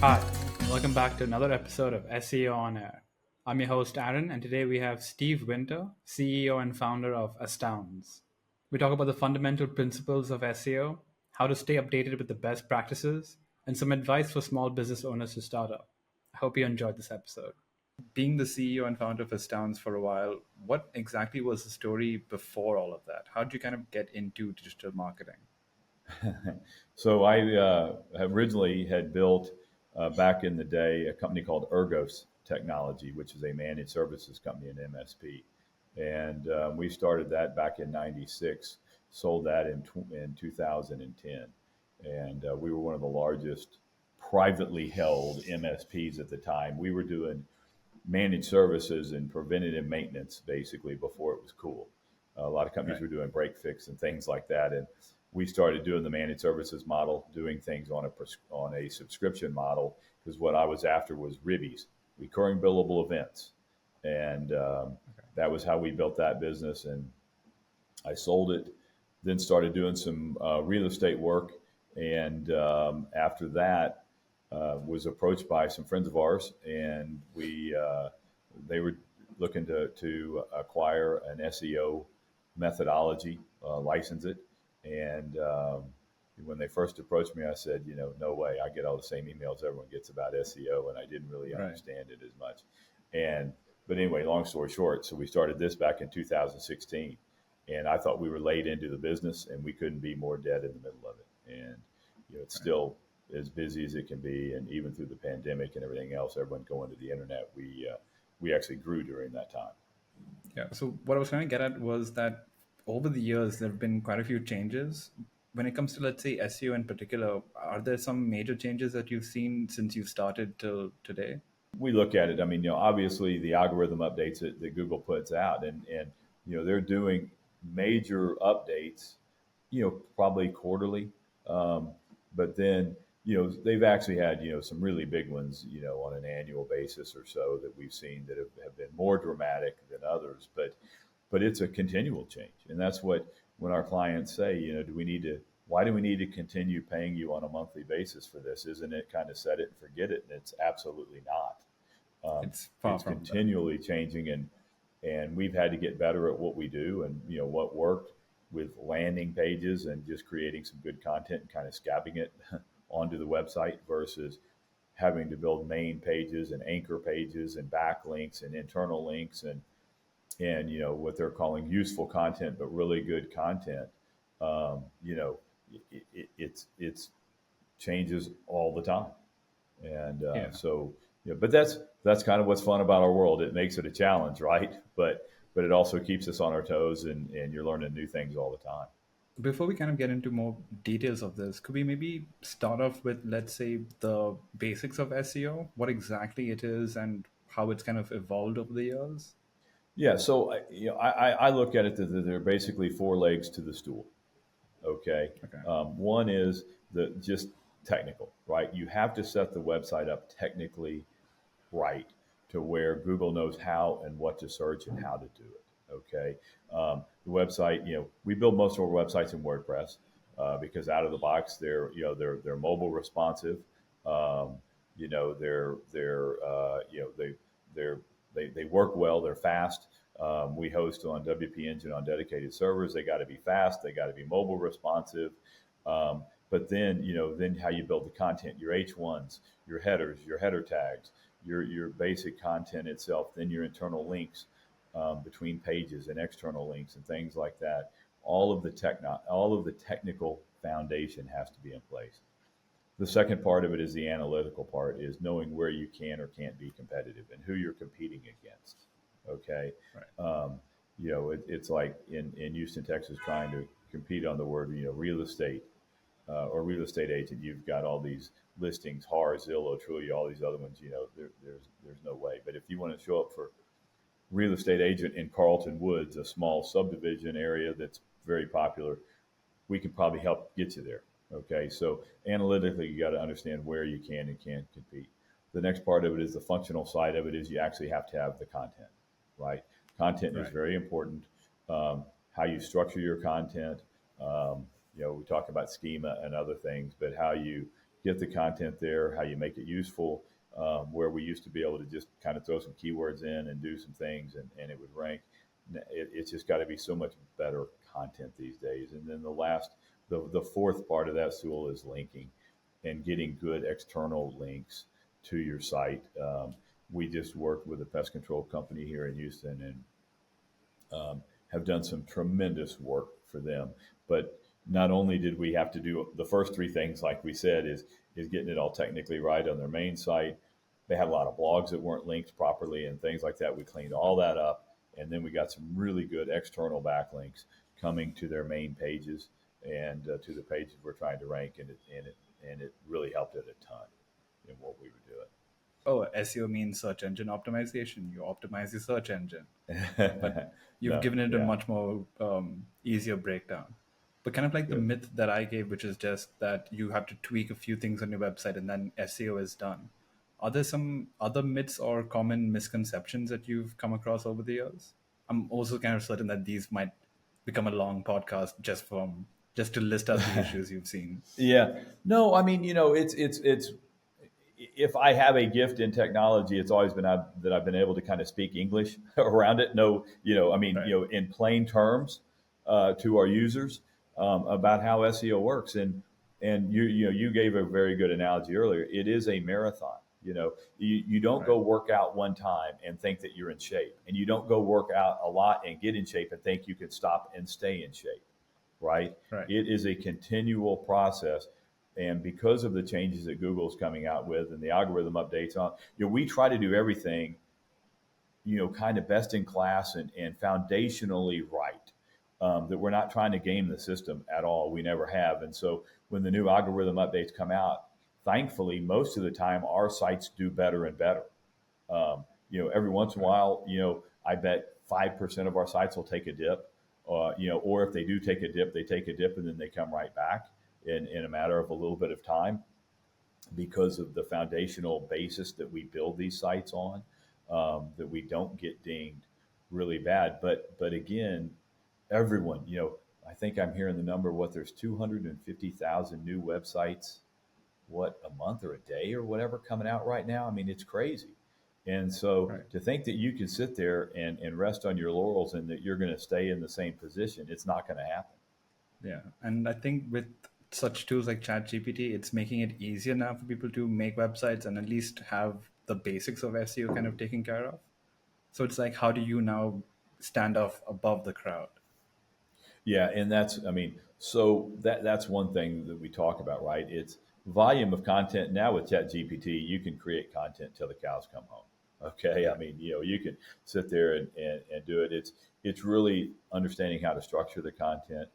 Hi, welcome back to another episode of SEO on Air. I'm your host Aaron, and today we have Steve Winter, CEO and founder of ASTOUNDZ. We talk about the fundamental principles of SEO, how to stay updated with the best practices, and some advice for small business owners to start up. I hope you enjoyed this episode. Being the CEO and founder of ASTOUNDZ for a while, what exactly was the story before all of that? How did you kind of get into digital marketing? So I originally had built back in the day a company called Ergos Technology, which is a managed services company, an MSP, and we started that back in '96. Sold that in 2010, and we were one of the largest privately held MSPs at the time. We were doing managed services and preventative maintenance basically before it was cool. A lot of companies Right. were doing break fix and things like that, and we started doing the managed services model, doing things on a subscription model because what I was after was ribbies, recurring billable events, and Okay. that was how we built that business. And I sold it, then started doing some real estate work, and after that, was approached by some friends of ours, and they were looking to acquire an SEO methodology, license it, and when they first approached me, I said, no way. I get all the same emails everyone gets about SEO, and I didn't really Right. understand it as much. And but anyway, long story short, so we started this back in 2016, and I thought we were late into the business, and we couldn't be more dead in the middle of it. And it's still as busy as it can be, and even through the pandemic and everything else, everyone going to the internet, we actually grew during that time. Yeah. So what I was trying to get at was that over the years there have been quite a few changes. When it comes to, let's say, SEO in particular, are there some major changes that you've seen since you've started till today? We look at it. I mean, obviously the algorithm updates that Google puts out, and they're doing major updates, probably quarterly. But then, they've actually had, some really big ones, on an annual basis or so that we've seen that have been more dramatic than others. But it's a continual change. And that's what, when our clients say, why do we need to continue paying you on a monthly basis for this? Isn't it kind of set it and forget it? And it's absolutely not. It's far It's from that. continually changing, and we've had to get better at what we do, and what worked with landing pages and just creating some good content and kind of scabbing it onto the website versus having to build main pages and anchor pages and backlinks and internal links and what they're calling useful content but really good content. um, you know it's changes all the time. And Yeah. so, but that's kind of what's fun about our world. It makes it a challenge, right? But it also keeps us on our toes, and you're learning new things all the time. Before we kind of get into more details of this, could we maybe start off with, let's say, the basics of SEO, what exactly it is and how it's kind of evolved over the years? Yeah. So I look at it that there are basically four legs to the stool. Okay. Okay. One is the just technical, right? You have to set the website up technically right to where Google knows how and what to search and how to do it. Okay. The website, we build most of our websites in WordPress because out of the box they're mobile responsive. Um, they're they work well. They're fast. We host on WP Engine on dedicated servers. They got to be fast. They got to be mobile responsive. But then how you build the content, your H1s, your headers, your header tags, your basic content itself, then your internal links between pages and external links and things like that. All of the technical foundation has to be in place. The second part of it is the analytical part, is knowing where you can or can't be competitive and who you're competing against. Okay. Right. It's like in Houston, Texas, trying to compete on the word, real estate or real estate agent. You've got all these listings, HAR, Zillow, Trulia, all these other ones. There's no way. But if you want to show up for real estate agent in Carlton Woods, a small subdivision area that's very popular, we can probably help get you there. Okay, so analytically, you got to understand where you can and can't compete. The next part of it is the functional side of it is you actually have to have the content, right? Content is Right. very important. How you structure your content. We talk about schema and other things, but how you get the content there, how you make it useful, where we used to be able to just kind of throw some keywords in and do some things and it would rank. It's just got to be so much better content these days. And then the fourth part of that stool is linking and getting good external links to your site. We just worked with a pest control company here in Houston and have done some tremendous work for them. But not only did we have to do the first three things, like we said, is getting it all technically right on their main site. They had a lot of blogs that weren't linked properly and things like that. We cleaned all that up, and then we got some really good external backlinks coming to their main pages and to the pages we're trying to rank, and it really helped it a ton in what we were doing. Oh, SEO means search engine optimization. You optimize the search engine, but you've given it a much more easier breakdown. But kind of like the myth that I gave, which is just that you have to tweak a few things on your website and then SEO is done. Are there some other myths or common misconceptions that you've come across over the years? I'm also kind of certain that these might become a long podcast just to list out the issues you've seen. Yeah. No, I mean, it's if I have a gift in technology, it's always been that I've been able to kind of speak English around it. No, I mean, right. In plain terms to our users about how SEO works. And you gave a very good analogy earlier. It is a marathon. You don't go work out one time and think that you're in shape, and you don't go work out a lot and get in shape and think you can stop and stay in shape. Right? It is a continual process. And because of the changes that Google's coming out with and the algorithm updates on, we try to do everything, kind of best in class and foundationally right. That we're not trying to game the system at all. We never have. And so when the new algorithm updates come out, thankfully, most of the time our sites do better and better. Every once in a while, I bet 5% of our sites will take a dip. Or if they do take a dip, they take a dip and then they come right back in a matter of a little bit of time because of the foundational basis that we build these sites on, that we don't get dinged really bad. But again, everyone, I think I'm hearing the number, there's 250,000 new websites, a month or a day or whatever coming out right now. I mean, it's crazy. And so to think that you can sit there and rest on your laurels and that you're going to stay in the same position, it's not going to happen. Yeah. And I think with such tools like ChatGPT, it's making it easier now for people to make websites and at least have the basics of SEO kind of taken care of. So it's like, how do you now stand off above the crowd? Yeah. And that's one thing that we talk about, right? It's volume of content. Now with ChatGPT, you can create content till the cows come home. Okay. I mean, you can sit there and do it. It's really understanding how to structure the content,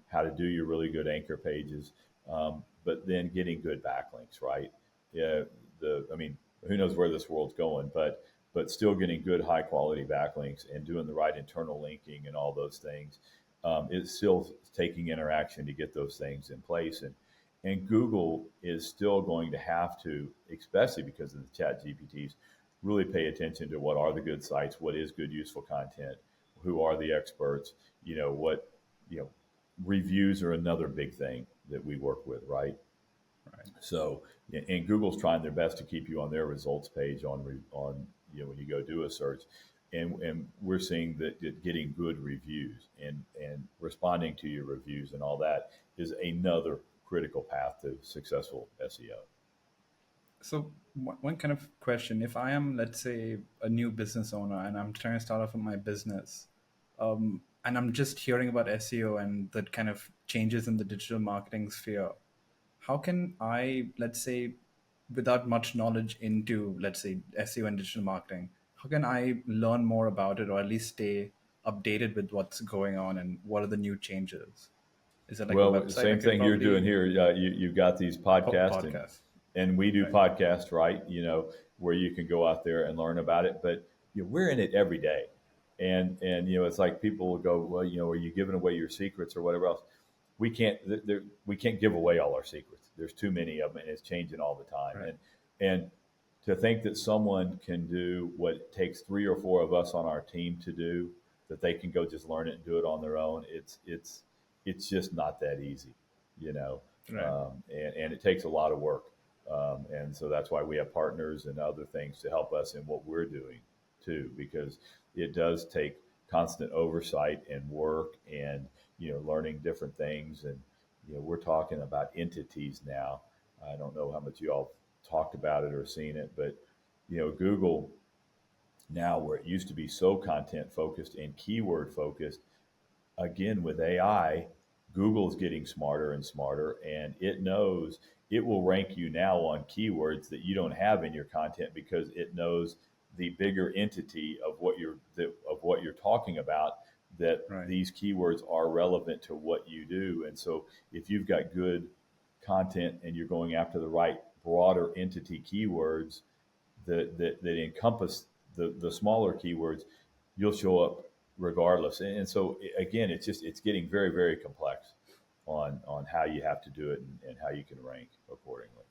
how to do your really good anchor pages, but then getting good backlinks, right? Yeah. Who knows where this world's going, but still getting good high quality backlinks and doing the right internal linking and all those things. It's still taking interaction to get those things in place. And Google is still going to have to, especially because of the ChatGPTs, really pay attention to what are the good sites, what is good, useful content, who are the experts, reviews are another big thing that we work with, right? So, and Google's trying their best to keep you on their results page on when you go do a search. And we're seeing that getting good reviews and responding to your reviews and all that is another critical path to successful SEO. So one kind of question, if I am, let's say, a new business owner and I'm trying to start off in my business, and I'm just hearing about SEO and the kind of changes in the digital marketing sphere, how can I, let's say, without much knowledge into, let's say, SEO and digital marketing, how can I learn more about it or at least stay updated with what's going on and what are the new changes? Is it like a website? Same thing you're doing here. You've got these podcasts, and we do podcasts, right? Where you can go out there and learn about it. But we're in it every day, and it's like people will go, well, are you giving away your secrets or whatever else? We can't give away all our secrets. There's too many of them, and it's changing all the time. Right. And to think that someone can do what it takes 3 or 4 of us on our team to do, that they can go just learn it and do it on their own, it's just not that easy, Right. and it takes a lot of work. And so that's why we have partners and other things to help us in what we're doing too, because it does take constant oversight and work and, learning different things. And, we're talking about entities now. I don't know how much you all talked about it or seen it, but, Google now, where it used to be so content focused and keyword focused, again with AI, Google's getting smarter and smarter, and it knows it will rank you now on keywords that you don't have in your content because it knows the bigger entity of what you're talking about, that Right. these keywords are relevant to what you do. And so if you've got good content and you're going after the right broader entity keywords that encompass the smaller keywords, you'll show up regardless. And so again, it's getting very, very complex on how you have to do it and how you can rank accordingly.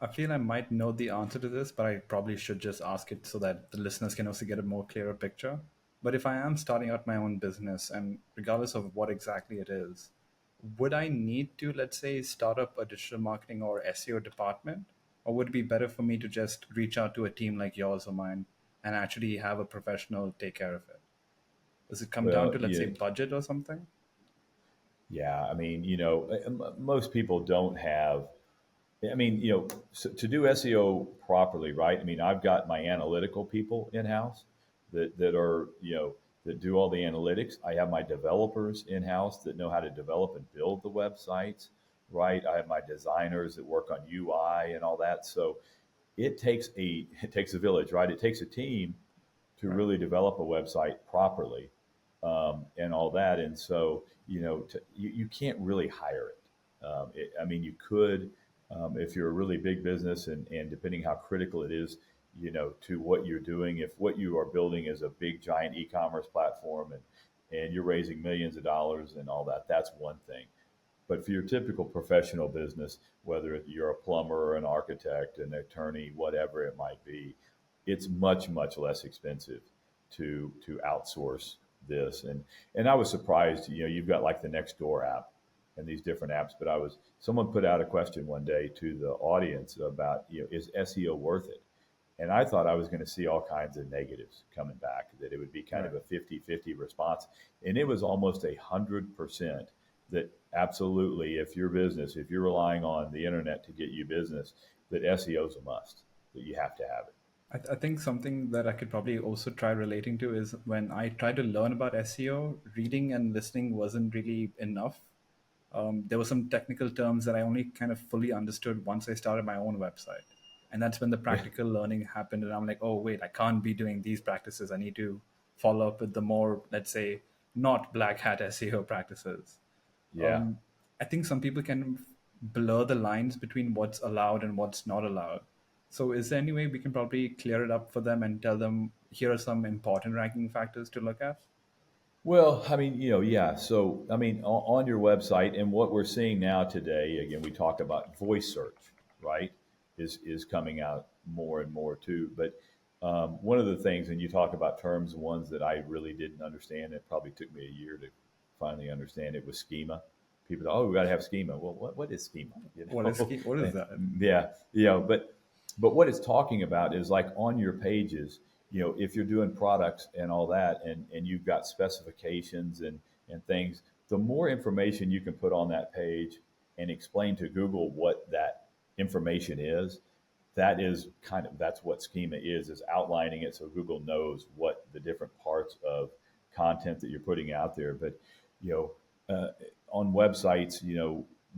I feel I might know the answer to this, but I probably should just ask it so that the listeners can also get a more clearer picture. But if I am starting out my own business, and regardless of what exactly it is, would I need to, let's say, start up a digital marketing or SEO department? Or would it be better for me to just reach out to a team like yours or mine and actually have a professional take care of it? Does it come down Well, to, let's say, budget or something? yeah, I mean, most people don't have. I mean, so to do SEO properly, right? I mean, I've got my analytical people in house that are, that do all the analytics. I have my developers in house that know how to develop and build the websites, right? I have my designers that work on UI and all that. So it takes a village, right? It takes a team to Right. really develop a website properly, and all that. And so, you can't really hire it. I mean, you could, if you're a really big business and depending how critical it is, to what you're doing. If what you are building is a big, giant e-commerce platform and you're raising millions of dollars and all that, that's one thing. But for your typical professional business, whether you're a plumber or an architect, an attorney, whatever it might be, it's much, much less expensive to outsource this. And I was surprised, you've got like the Nextdoor app and these different apps, but someone put out a question one day to the audience about, is SEO worth it? And I thought I was going to see all kinds of negatives coming back, that it would be kind Right. of a 50-50 response. And it was almost 100% that absolutely, if you're relying on the internet to get you business, that SEO is a must, that you have to have it. I think something that I could probably also try relating to is when I tried to learn about SEO, reading and listening wasn't really enough. There were some technical terms that I only kind of fully understood once I started my own website. And that's when the Yeah. practical learning happened. And I'm like, oh, wait, I can't be doing these practices. I need to follow up with the more, let's say, not black hat SEO practices. Yeah. um, I think some people can blur the lines between what's allowed and what's not allowed. So, is there any way we can probably clear it up for them and tell them here are some important ranking factors to look at? Well, I mean, yeah. So, I mean, on your website, and what we're seeing now today, again, we talk about voice search, right? Is coming out more and more too. But one of the things, and you talk about terms, ones that I really didn't understand. It probably took me a year to finally understand it was schema. People go, oh, we got to have schema. Well, what is schema? What is that? Yeah, but what it's talking about is like on your pages, if you're doing products and all that, and you've got specifications and things, the more information you can put on that page and explain to Google what that information is, that's what schema is outlining it so Google knows what the different parts of content that you're putting out there. But you on websites,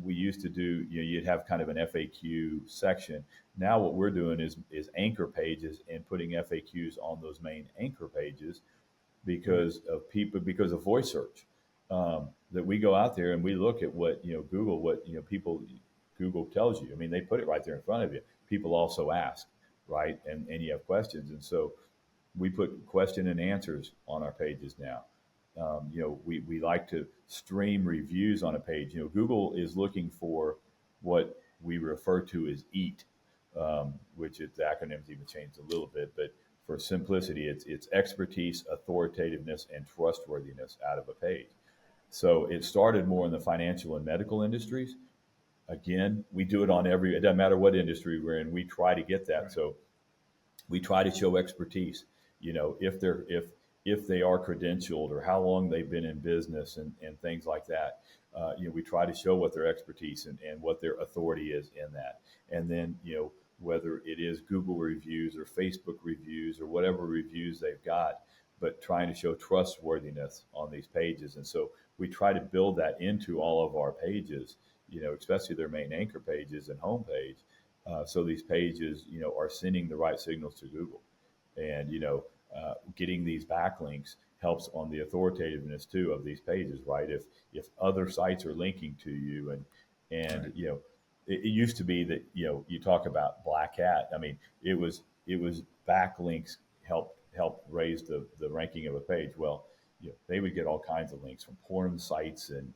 we used to do, you'd have kind of an FAQ section. Now what we're doing is anchor pages and putting FAQs on those main anchor pages because of voice search. That we go out there and we look at what Google, what people Google tells you. I mean, they put it right there in front of you. People also ask, right, and you have questions, and so we put question and answers on our pages now. We like to stream reviews on a page. Google is looking for what we refer to as EAT, which the acronyms even changed a little bit, but for simplicity, it's expertise, authoritativeness, and trustworthiness out of a page. So it started more in the financial and medical industries, Again, we do it on every, it doesn't matter what industry we're in, we try to get that. Right. So we try to show expertise, if they are credentialed or how long they've been in business and things like that. We try to show what their expertise and what their authority is in that. And then, whether it is Google reviews or Facebook reviews or whatever reviews they've got, but trying to show trustworthiness on these pages. And so we try to build that into all of our pages, especially their main anchor pages and homepage. So these pages, are sending the right signals to Google, and getting these backlinks helps on the authoritativeness too of these pages, right? If other sites are linking to you, and Right. it used to be that you talk about black hat. I mean, it was backlinks help raise the ranking of a page. Well, they would get all kinds of links from porn sites and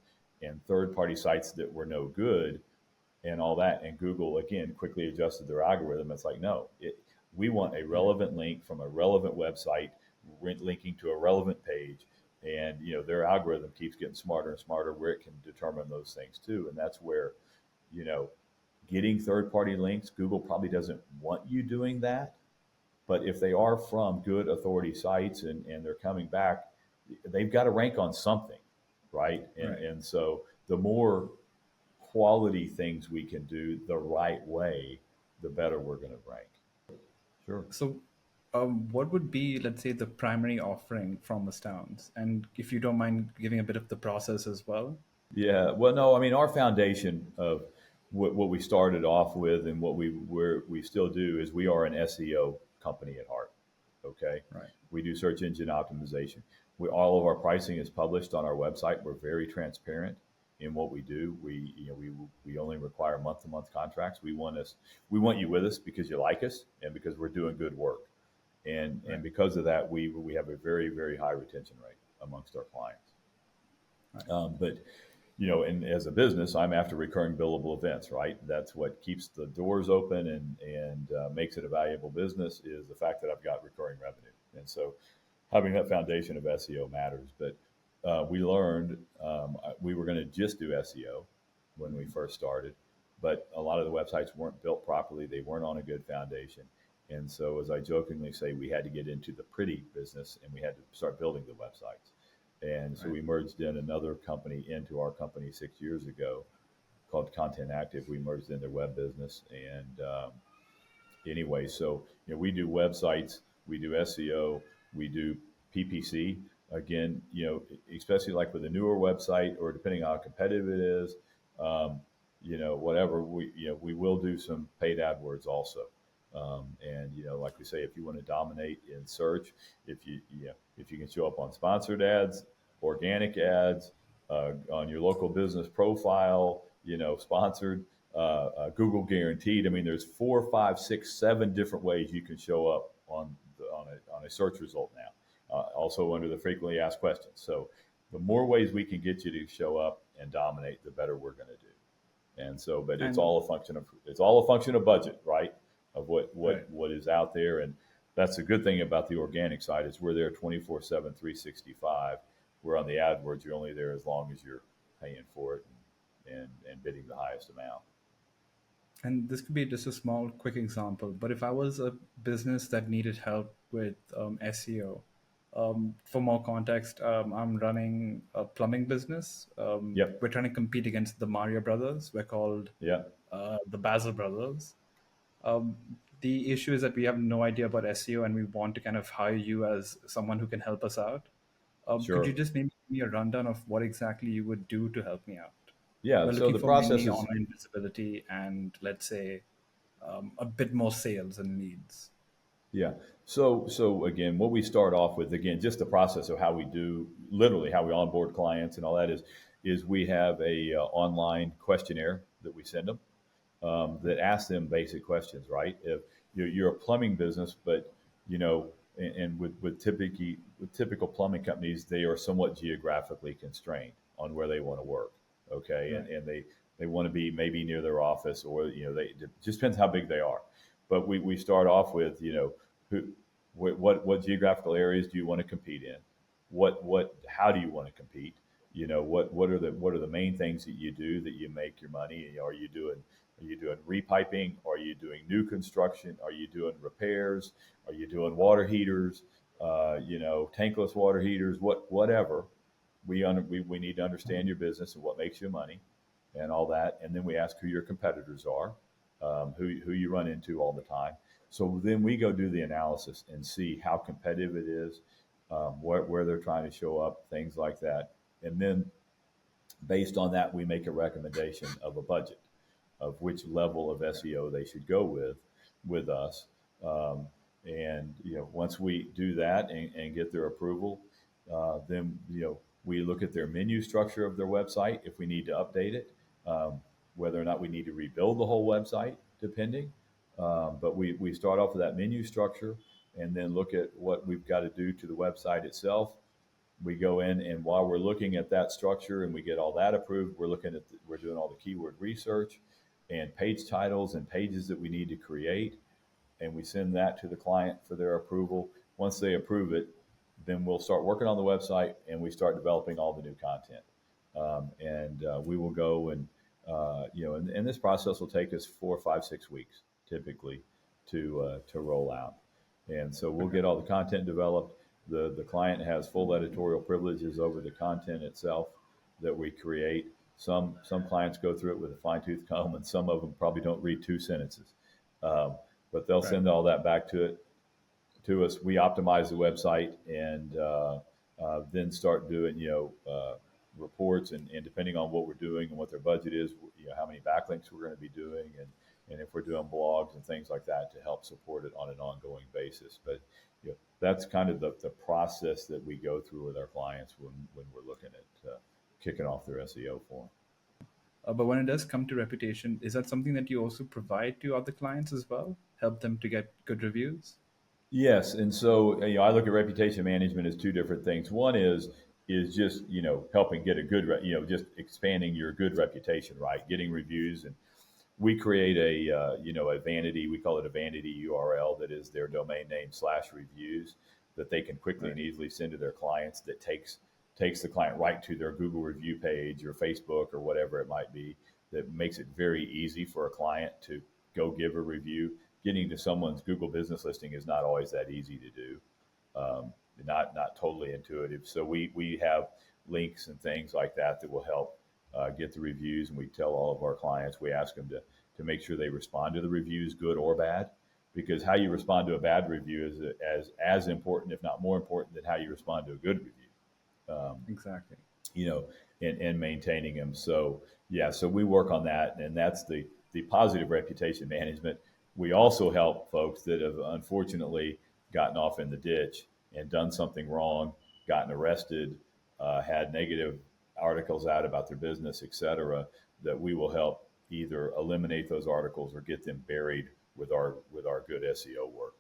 third party sites that were no good and all that. And Google again quickly adjusted their algorithm. It's like, no, we want a relevant link from a relevant website linking to a relevant page. And their algorithm keeps getting smarter and smarter where it can determine those things too. And that's where you know getting third party links, Google probably doesn't want you doing that. But if they are from good authority sites and they're coming back, they've got to rank on something, right? Right. And so the more quality things we can do the right way, the better we're going to rank. Sure. So, what would be, let's say, the primary offering from Astounds? And if you don't mind giving a bit of the process as well. Yeah. Well, no, I mean, our foundation of what we started off with and what we still do is we are an SEO company at heart. Okay. Right. We do search engine optimization. All of our pricing is published on our website. We're very transparent in what we do. We only require month-to-month contracts. We want you with us because you like us and because we're doing good work. And Right. and because of that, we have a very, very high retention rate amongst our clients. Right. But and as a business, I'm after recurring billable events, right? That's what keeps the doors open and makes it a valuable business is the fact that I've got recurring revenue. And so having that foundation of SEO matters. But we learned we were going to just do SEO when we first started, but a lot of the websites weren't built properly. They weren't on a good foundation. And so, as I jokingly say, we had to get into the pretty business and we had to start building the websites. And so Right. we merged in another company into our company 6 years ago called Content Active. We merged in their web business. And anyway, so we do websites, we do SEO, we do PPC. Again, especially like with a newer website or depending on how competitive it is, whatever, we will do some paid AdWords also. And like we say, if you want to dominate in search, if you can show up on sponsored ads, organic ads, on your local business profile, sponsored, Google guaranteed. I mean, there's 4, 5, 6, 7 different ways you can show up on a search result now. Also under the frequently asked questions. So the more ways we can get you to show up and dominate, the better we're going to do. And so, but it's And all a function of budget, right? Of what right. is out there. And that's the good thing about the organic side is we're there 24/7, 365. We're on the AdWords. You're only there as long as you're paying for it and bidding the highest amount. And this could be just a small, quick example. But if I was a business that needed help with SEO, for more context, I'm running a plumbing business. Yep. We're trying to compete against the Mario brothers. We're called Yeah. the Basil brothers. Um, the issue is that we have no idea about SEO and we want to kind of hire you as someone who can help us out. Could you Sure. just maybe give me a rundown of what exactly you would do to help me out? Yeah. We're So looking the for process mainly is, online visibility and, let's say, a bit more sales and leads. yeah. So again, what we start off with, again, just the process of how we do, literally how we onboard clients and all that is we have a online questionnaire that we send them that asks them basic questions, right? If you're a plumbing business, but and with typical plumbing companies, they are somewhat geographically constrained on where they want to work. Okay, Right. and they want to be maybe near their office, or it just depends how big they are. But we start off with who what geographical areas do you want to compete in? How do you want to compete? what are the main things that you do that you make your money? Are you doing repiping? Are you doing new construction? Are you doing repairs? Are you doing water heaters? Tankless water heaters, whatever. We need to understand your business and what makes you money and all that. And then we ask who your competitors are, who you run into all the time. So then we go do the analysis and see how competitive it is, where they're trying to show up, things like that. And then based on that, we make a recommendation of a budget of which level of SEO they should go with us. And once we do that and get their approval, then we look at their menu structure of their website if we need to update it, whether or not we need to rebuild the whole website, depending. But we start off with that menu structure and then look at what we've got to do to the website itself. We go in, and while we're looking at that structure and we get all that approved, we're doing all the keyword research and page titles and pages that we need to create, and we send that to the client for their approval. Once they approve it, then we'll start working on the website and we start developing all the new content. We will go and this process will take us 4, 5, 6 weeks typically to roll out. And so we'll get all the content developed. The client has full editorial privileges over the content itself that we create. Some clients go through it with a fine-tooth comb, and some of them probably don't read 2 sentences. But they'll send all that back to us. We optimize the website and then start doing reports and depending on what we're doing and what their budget is, how many backlinks we're going to be doing and if we're doing blogs and things like that to help support it on an ongoing basis. But that's kind of the process that we go through with our clients when we're looking at kicking off their SEO for them. But when it does come to reputation, is that something that you also provide to other clients as well? Help them to get good reviews? Yes, and so I look at reputation management as 2 different things. One is just helping get a good just expanding your good reputation, right? Getting reviews, and we create a vanity, we call it a vanity URL that is their domain name /reviews that they can quickly and easily send to their clients. That takes the client right to their Google review page or Facebook or whatever it might be. That makes it very easy for a client to go give a review. Getting to someone's Google business listing is not always that easy to do. Not totally intuitive. So we have links and things like that will help get the reviews, and we tell all of our clients, we ask them to make sure they respond to the reviews, good or bad, because how you respond to a bad review is as important, if not more important, than how you respond to a good review. Exactly. And maintaining them. So we work on that, and that's the positive reputation management. We also help folks that have unfortunately gotten off in the ditch and done something wrong, gotten arrested, had negative articles out about their business, et cetera, that we will help either eliminate those articles or get them buried with our good SEO work.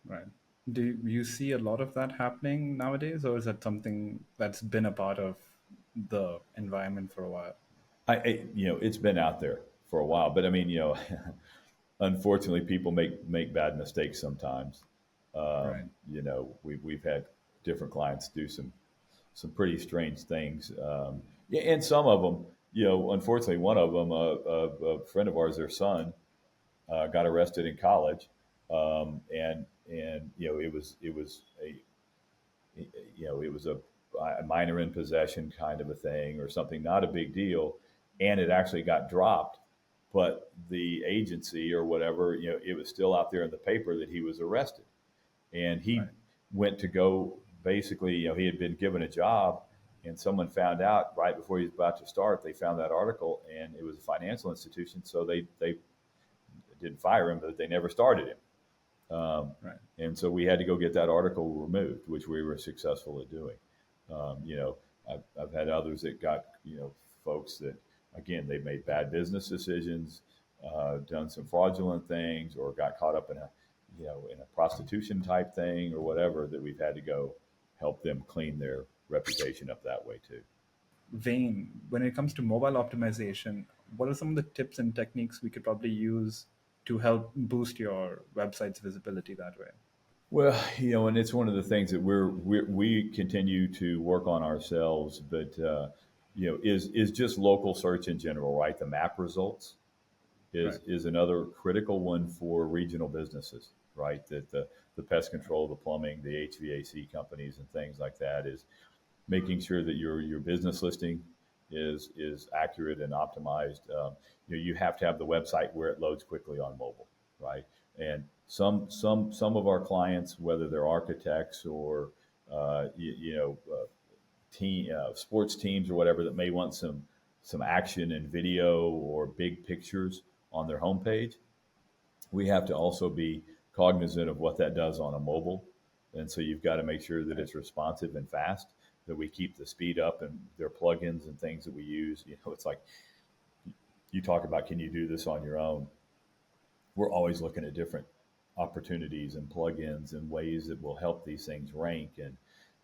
Right. Do you see a lot of that happening nowadays, or is that something that's been a part of the environment for a while? It's been out there for a while, but I mean, unfortunately, people make bad mistakes sometimes. Right. We've had different clients do some pretty strange things. And some of them, unfortunately, one of them, a friend of ours, their son, got arrested in college, and it was a minor in possession kind of a thing or something, not a big deal, and it actually got dropped. But the agency or whatever, it was still out there in the paper that he was arrested, and he went to go. Basically, he had been given a job, and someone found out right before he was about to start. They found that article, and it was a financial institution, so they didn't fire him, but they never started him. And so we had to go get that article removed, which we were successful at doing. I've had others that got folks that, again, they've made bad business decisions, done some fraudulent things, or got caught up in a prostitution type thing or whatever, that we've had to go help them clean their reputation up that way too. Vane, when it comes to mobile optimization, what are some of the tips and techniques we could probably use to help boost your website's visibility that way? Well, and it's one of the things that we continue to work on ourselves, but is just local search in general, right? The map results Right. is another critical one for regional businesses, right? That the pest control, the plumbing, the HVAC companies, and things like that is making sure that your business listing is accurate and optimized. You have to have the website where it loads quickly on mobile, right? And some of our clients, whether they're architects or sports teams or whatever, that may want some action and video or big pictures on their homepage, we have to also be cognizant of what that does on a mobile. And so you've got to make sure that Right. it's responsive and fast, that we keep the speed up, and their plugins and things that we use. It's like you talk about, can you do this on your own? We're always looking at different opportunities and plugins and ways that will help these things rank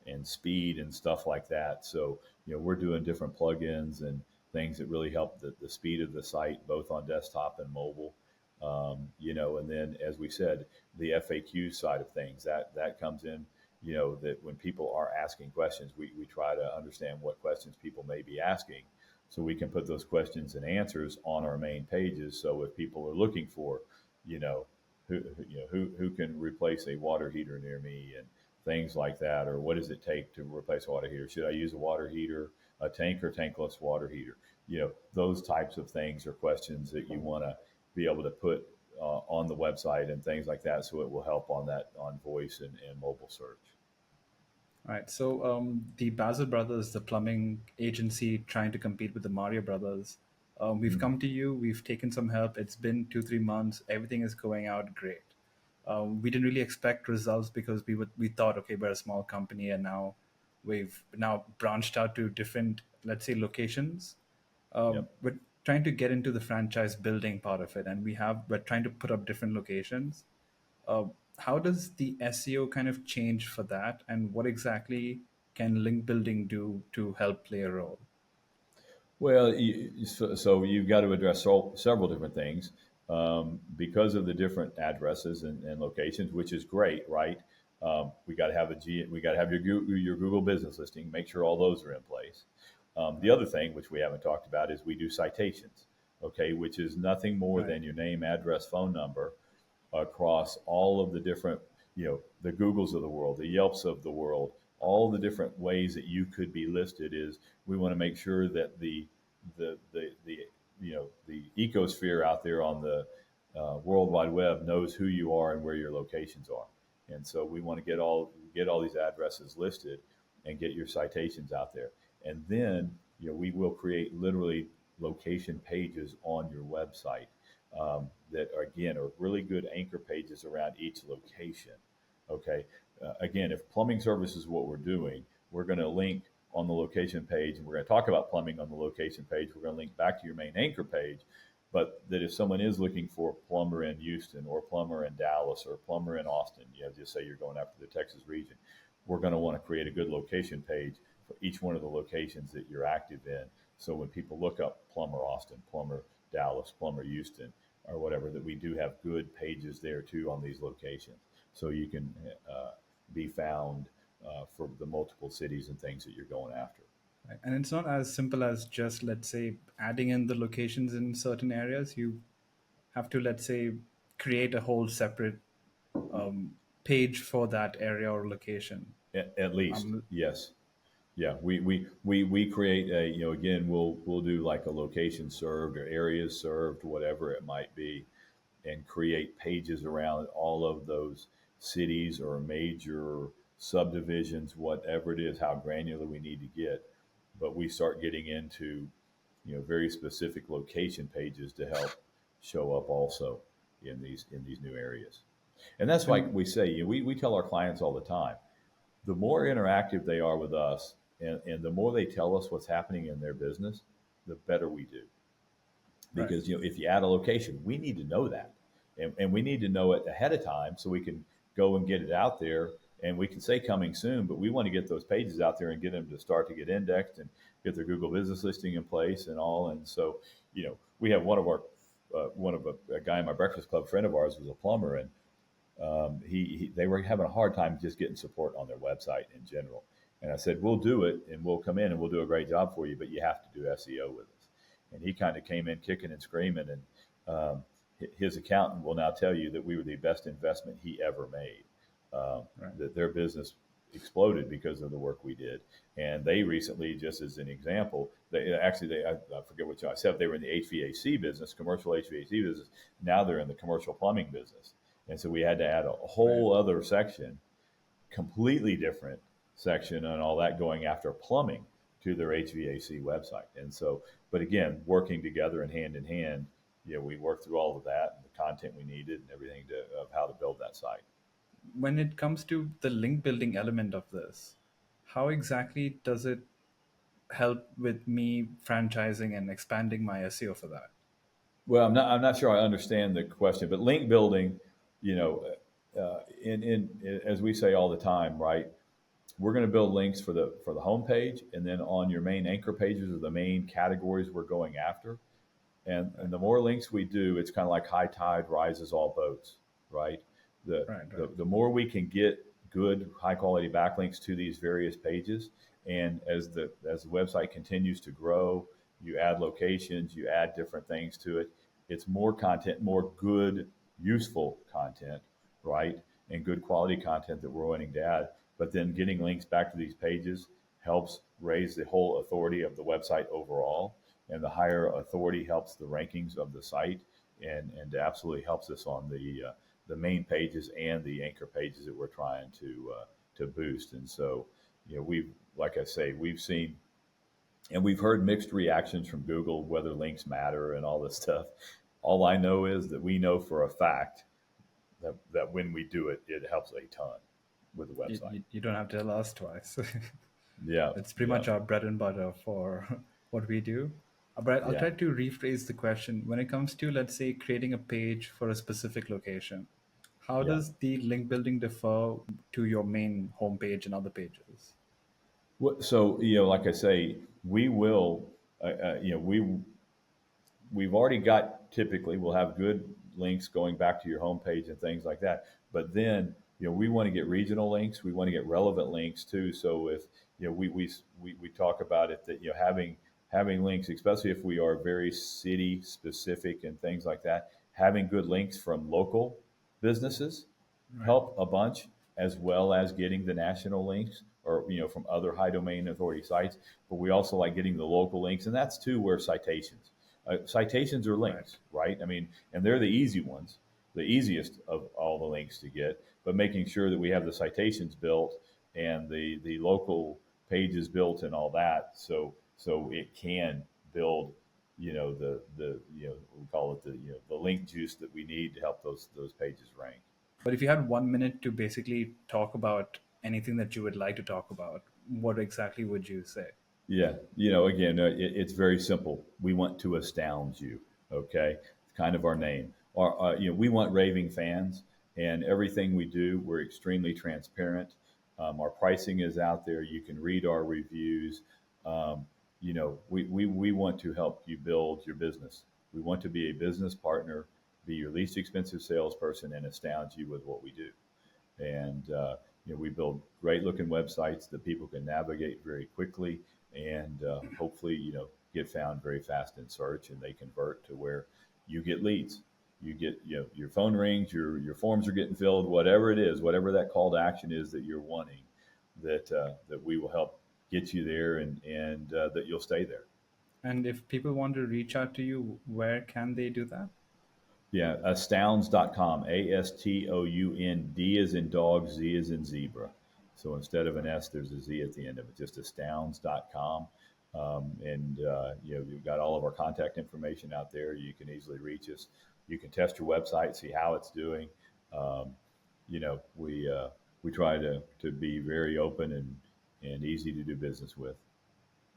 and speed and stuff like that. So, we're doing different plugins and things that really help the speed of the site, both on desktop and mobile. And then, as we said, the FAQ side of things, that comes in, that when people are asking questions, we try to understand what questions people may be asking, so we can put those questions and answers on our main pages. So if people are looking for, you know, who can replace a water heater near me, and things like that, or what does it take to replace a water heater? Should I use a water heater, a tank or tankless water heater? Those types of things are questions that you want to be able to put on the website and things like that, so it will help on voice and mobile search. All right. So the Basil brothers, the plumbing agency trying to compete with the Mario brothers, we've Mm-hmm. come to you. We've taken some help. It's been 2, 3 months. Everything is going out great. We didn't really expect results because we thought, okay, we're a small company, and now we've now branched out to different, let's say, locations. Yep. We're trying to get into the franchise building part of it, and we're trying to put up different locations. uh, how does the SEO kind of change for that, and what exactly can link building do to help play a role? Well, so you've got to address several different things, because of the different addresses and locations, which is great, right? We got to have your Google business listing. Make sure all those are in place. The Right, other thing, which we haven't talked about, is we do citations, okay, which is nothing more right, than your name, address, phone number across all of the different, the Googles of the world, the Yelps of the world, all the different ways that you could be listed. Is we want to make sure that the ecosphere out there on the World Wide Web knows who you are and where your locations are. And so we want to get all these addresses listed and get your citations out there. And then, we will create literally location pages on your website, that are, again, are really good anchor pages around each location. Okay. Again, if plumbing service is what we're doing, we're going to link on the location page, and we're going to talk about plumbing on the location page. We're going to link back to your main anchor page. But that if someone is looking for a plumber in Houston, or a plumber in Dallas, or a plumber in Austin, just say you're going after the Texas region, we're going to want to create a good location page for each one of the locations that you're active in. So when people look up plumber Austin, plumber Dallas, plumber Houston, or whatever, that we do have good pages there too on these locations, so you can be found for the multiple cities and things that you're going after. right. And it's not as simple as just, let's say, adding in the locations in certain areas. You have to, let's say, create a whole separate um, page for that area or location. At least, um, yes. Yeah, we create a, again, we'll do like a location served or areas served, whatever it might be, and create pages around all of those cities or major subdivisions, whatever it is, how granular we need to get. But we start getting into, very specific location pages to help show up also in these new areas. And that's like and we say, we tell our clients all the time, the more interactive they are with us, and the more they tell us what's happening in their business, the better we do. right, Because, if you add a location, we need to know that, and we need to know it ahead of time, so we can go and get it out there. And we can say coming soon, but we want to get those pages out there and get them to start to get indexed and get their Google business listing in place and all. And so, we have a guy in my breakfast club, friend of ours, was a plumber, and they were having a hard time just getting support on their website in general. And I said, we'll do it, and we'll come in and we'll do a great job for you, but you have to do SEO with us. And he kind of came in kicking and screaming, and his accountant will now tell you that we were the best investment he ever made. Right. That their business exploded because of the work we did. And they recently, just as an example, I forget what I said, they were in the HVAC business, commercial HVAC business. Now they're in the commercial plumbing business. And so we had to add a whole other section, completely different section, and all that going after plumbing to their HVAC website. And so, but again, working together and hand in hand, we worked through all of that, and the content we needed and everything of how to build that site. When it comes to the link building element of this, how exactly does it help with me franchising and expanding my SEO for that? Well, I'm not sure I understand the question, but link building, in as we say all the time, right? We're going to build links for the homepage, and then on your main anchor pages or the main categories we're going after. And the more links we do, it's kind of like high tide rises all boats, right? The more we can get good, high quality backlinks to these various pages, and as the website continues to grow, you add locations, you add different things to it. It's more content, more good, useful content, right? And good quality content that we're wanting to add. But then getting links back to these pages helps raise the whole authority of the website overall. And the higher authority helps the rankings of the site, and absolutely helps us on the main pages and the anchor pages that we're trying to boost. And so, like I say, we've seen and we've heard mixed reactions from Google whether links matter and all this stuff. All I know is that we know for a fact that when we do it, it helps a ton with the website. You don't have to tell us twice. Yeah, It's pretty much our bread and butter for what we do. But I'll try to rephrase the question. When it comes to, let's say, creating a page for a specific location, how does the link building differ to your main homepage and other pages? So, like I say, we will, we've already got, typically we'll have good links going back to your homepage and things like that. But then, we want to get regional links. We want to get relevant links too. So if, we talk about it that, having links, especially if we are very city specific and things like that, having good links from local businesses help a bunch, as well as getting the national links or, from other high domain authority sites. But we also like getting the local links, and that's too where citations. Citations are links, right? I mean, and they're the easy ones, the easiest of all the links to get, but making sure that we have the citations built and the local pages built and all that. So it can build, we call it the link juice that we need to help those pages rank. But if you had 1 minute to basically talk about anything that you would like to talk about, what exactly would you say? Yeah, again, it's very simple. We want to astound you. Okay, it's kind of our name. We want raving fans, and everything we do, we're extremely transparent. Our pricing is out there. You can read our reviews. We want to help you build your business. We want to be a business partner, be your least expensive salesperson, and astound you with what we do. And we build great looking websites that people can navigate very quickly, and hopefully, get found very fast in search, and they convert to where you get leads. You get, your phone rings, your forms are getting filled, whatever it is, whatever that call to action is that you're wanting, that we will help get you there, and that you'll stay there. And if people want to reach out to you, where can they do that? Yeah, ASTOUNDZ.com, ASTOUND as in dog, Z as in zebra. So instead of an S, there's a Z at the end of it, just ASTOUNDZ.com. You've got all of our contact information out there. You can easily reach us. You can test your website, see how it's doing. We try to be very open and easy to do business with.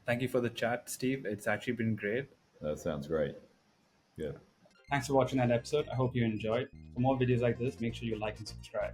Thank you for the chat, Steve. It's actually been great. That sounds great. Good. Thanks for watching that episode. I hope you enjoyed. For more videos like this, make sure you like and subscribe.